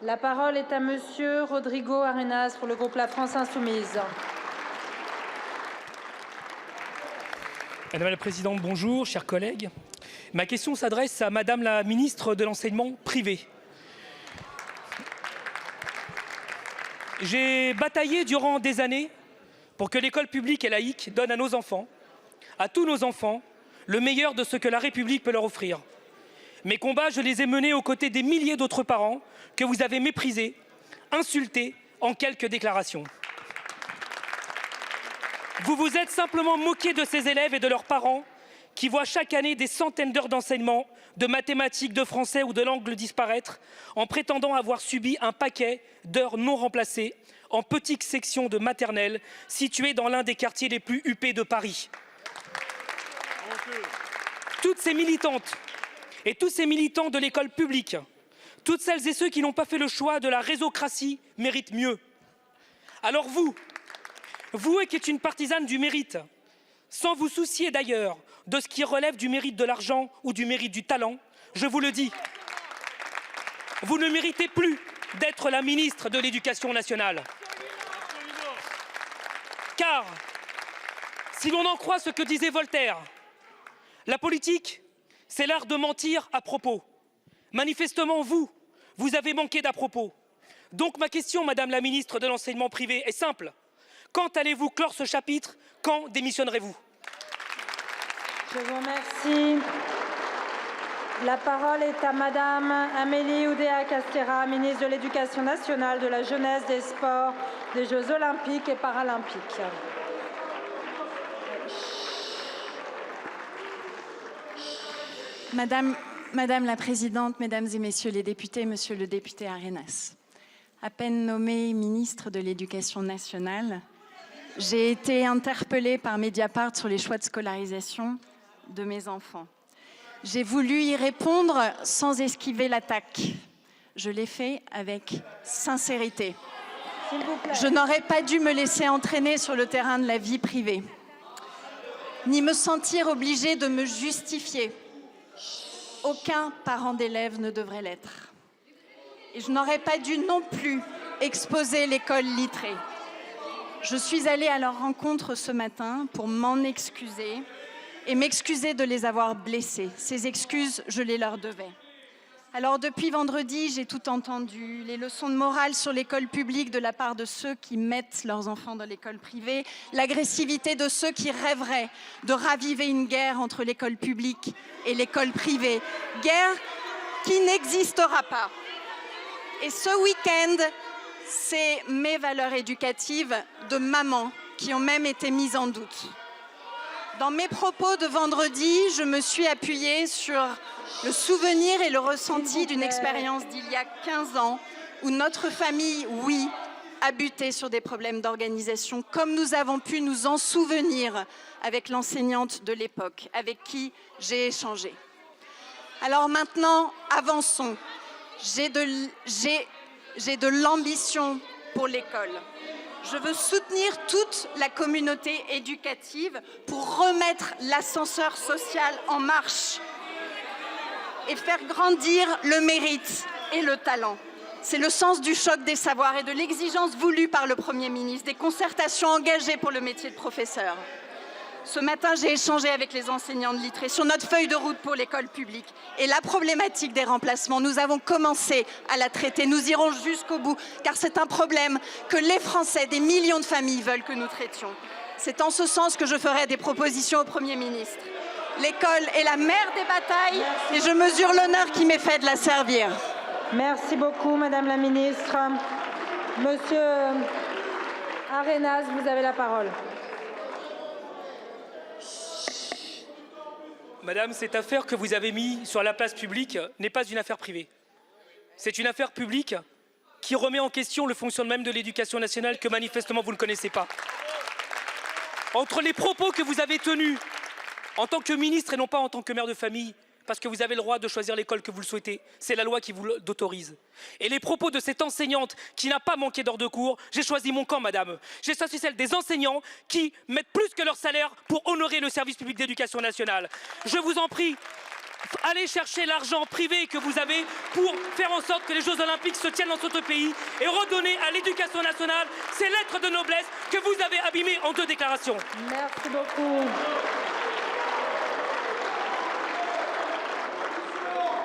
La parole est à Monsieur Rodrigo Arenas pour le groupe La France Insoumise. Madame la Présidente, bonjour, chers collègues. Ma question s'adresse à Madame la Ministre de l'Enseignement privé. J'ai bataillé durant des années pour que l'école publique et laïque donne à nos enfants, à tous nos enfants, le meilleur de ce que la République peut leur offrir. Mes combats, je les ai menés aux côtés des milliers d'autres parents que vous avez méprisés, insultés en quelques déclarations. Vous vous êtes simplement moqué de ces élèves et de leurs parents qui voient chaque année des centaines d'heures d'enseignement, de mathématiques, de français ou de langue disparaître en prétendant avoir subi un paquet d'heures non remplacées en petites sections de maternelle situées dans l'un des quartiers les plus huppés de Paris. Toutes ces militantes et tous ces militants de l'école publique, toutes celles et ceux qui n'ont pas fait le choix de la réseaucratie méritent mieux. Alors vous qui êtes une partisane du mérite, sans vous soucier d'ailleurs de ce qui relève du mérite de l'argent ou du mérite du talent, je vous le dis, vous ne méritez plus d'être la ministre de l'Éducation nationale. Car, si l'on en croit ce que disait Voltaire, la politique, c'est l'art de mentir à propos. Manifestement, vous avez manqué d'à propos. Donc ma question, Madame la ministre de l'Enseignement privé, est simple. Quand allez-vous clore ce chapitre? Quand démissionnerez-vous? Je vous remercie. La parole est à Madame Amélie Oudéa-Castéra, ministre de l'Éducation nationale, de la jeunesse, des sports, des Jeux olympiques et paralympiques. Madame la Présidente, Mesdames et Messieurs les députés, Monsieur le député Arenas, à peine nommée ministre de l'Éducation nationale, j'ai été interpellée par Mediapart sur les choix de scolarisation de mes enfants. J'ai voulu y répondre sans esquiver l'attaque. Je l'ai fait avec sincérité. S'il vous plaît. Je n'aurais pas dû me laisser entraîner sur le terrain de la vie privée, ni me sentir obligée de me justifier. Aucun parent d'élève ne devrait l'être. Et je n'aurais pas dû non plus exposer l'école littrée. Je suis allée à leur rencontre ce matin pour m'en excuser et m'excuser de les avoir blessés. Ces excuses, je les leur devais. Alors depuis vendredi, j'ai tout entendu, les leçons de morale sur l'école publique de la part de ceux qui mettent leurs enfants dans l'école privée, l'agressivité de ceux qui rêveraient de raviver une guerre entre l'école publique et l'école privée, guerre qui n'existera pas. Et ce week-end, c'est mes valeurs éducatives de maman qui ont même été mises en doute. Dans mes propos de vendredi, je me suis appuyée sur le souvenir et le ressenti d'une expérience d'il y a 15 ans où notre famille, oui, a buté sur des problèmes d'organisation, comme nous avons pu nous en souvenir avec l'enseignante de l'époque, avec qui j'ai échangé. Alors maintenant, avançons. J'ai de l'ambition pour l'école. Je veux soutenir toute la communauté éducative pour remettre l'ascenseur social en marche et faire grandir le mérite et le talent. C'est le sens du choc des savoirs et de l'exigence voulue par le Premier ministre, des concertations engagées pour le métier de professeur. Ce matin, j'ai échangé avec les enseignants de littré sur notre feuille de route pour l'école publique et la problématique des remplacements. Nous avons commencé à la traiter. Nous irons jusqu'au bout, car c'est un problème que les Français, des millions de familles, veulent que nous traitions. C'est en ce sens que je ferai des propositions au Premier ministre. L'école est la mère des batailles et je mesure l'honneur qui m'est fait de la servir. Merci beaucoup, Madame la ministre. Monsieur Arenas, vous avez la parole. Madame, cette affaire que vous avez mise sur la place publique n'est pas une affaire privée. C'est une affaire publique qui remet en question le fonctionnement même de l'éducation nationale que manifestement vous ne connaissez pas. Entre les propos que vous avez tenus en tant que ministre et non pas en tant que mère de famille, parce que vous avez le droit de choisir l'école que vous le souhaitez, c'est la loi qui vous l'autorise. Et les propos de cette enseignante qui n'a pas manqué d'heures de cours, j'ai choisi mon camp, madame. J'ai choisi celle des enseignants qui mettent plus que leur salaire pour honorer le service public d'éducation nationale. Je vous en prie, Allez chercher l'argent privé que vous avez pour faire en sorte que les Jeux Olympiques se tiennent dans notre pays et redonner à l'éducation nationale ces lettres de noblesse que vous avez abîmées en 2 déclarations. Merci beaucoup.